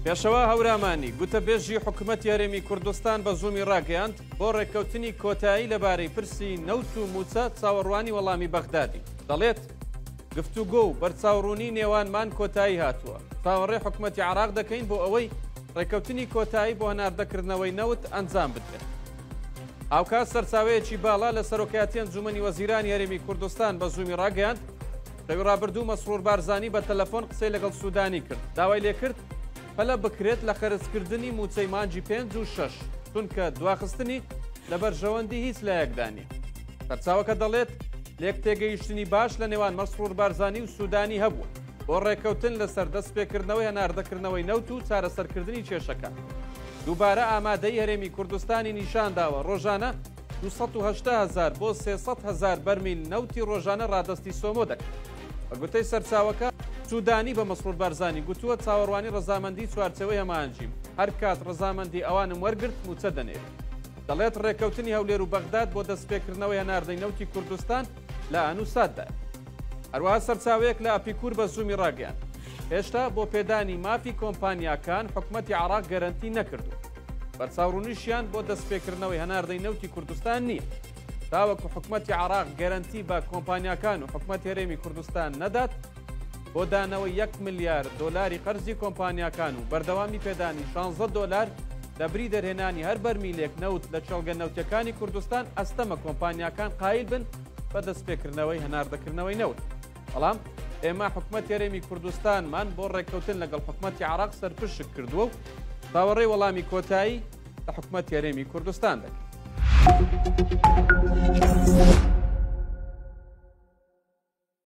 پێشەوە هەورامانی گوتەبێژی حکوومەتی هەرێمی کوردستان بە زوومی ڕاگەیاند بۆ ڕێککەوتنی کۆتایی لەبارەی پرسی نەوت و موچە چاوەڕوانی وەڵامی بەغدادی دەڵێت گفتوگۆ و بەرچاوڕوونی نێوانمان کۆتایی هاتووە. چاوەڕێ حکوومەتی عێراق دەکەین بۆ ئەوەی ڕێککەوتنی کۆتایی بۆ هەناردەکردنەوەی نەوت ئەنجام بدرێت. ئاوکات سەرچاوەیەکی باڵا لە سەرۆکایەتی ئەنجومەنی وەزیرانی هەرێمی کوردستان بە زوومی ڕاگەیاند ڕێوی ڕابردوو مەسرور بارزانی بە تەلەفۆن قسەی لەگەڵ سوودانی کرد. داوای لێکرد پەلە بکرێت لە خەرجکردنی موچەی مانجی 5 و 6 چونکە دواخستنی لە بەرژەوەندی هیچ لایەکدانی. سەرچاوەکە دەڵێت لێک تێگەیشتنی باش لە نێوان مەسرور بارزانی و سوودانی هەبووە بۆ ڕێککەوتن لەسەر دەستپێکردنەوەی هەناردەکردنەوەی نەوت و چارەسەرکردنی کێشەکە. دووبارە ئامادەی هەرێمی کوردستانی نیشانداوە ڕۆژانە 280,000 بۆ 300,000 بەرمیل نەوتی ڕۆژانە ڕادستی سۆمۆ دەکات. بە گوتەی سەرچاوەکە سوودانی بە مەسرور بارزانی گوتووە چاوەڕوانی ڕەزامەندی چوارچەوەی هەمانجیم هەر کات ڕەزامەندی ئەوانم وەرگرت موچە دەنێت. دەڵێت ڕێککەوتنی هەولێر و بەغداد بۆ دەستپێکردنەوەی هەناردەی نەوتی کوردستان لە ئەنووساتدا. هەروەها سەرچاوەیەک لە ئاپیکور بە زوومی ڕاگەیاند هێشتا بۆ پێدانی مافی کۆمپانیاکان حکوومەتی عێراق گەرەنتی نەکردو. بەرچاوڕوونیشیان بۆ دەستپێکردنەوەی هەناردەی نەوتی کوردستان نییە. تاوەکو حکوومەتی عێراق گەرەنتی بە کۆمپانیاکان و حکوومەتی هەرێمی کوردستان نەدات بۆ دانەوەی 1 ملیار دۆلاری قەرزی کۆمپانیاکان و بەردەوامی پێدانی 16 دۆلار دەبری دەرهێنانی هەر بەرمیلێک نەوت لە چەڵگە نەوتەکانی کوردستان ئەستەمە کۆمپانیاکان قایل بن بە دەستپێکردنەوەی هەناردەکردنەوەی نەوت. بەڵام ئێمە حکوومەتی هەرێمی کوردستانمان بۆ ڕێککەوتن لەگەڵ حکوومەتی عێراق سەرپشک کردووە و باوەڕێی وەڵامی کۆتایی لە حکوومەتی هەرێمی کوردستان دەکەین.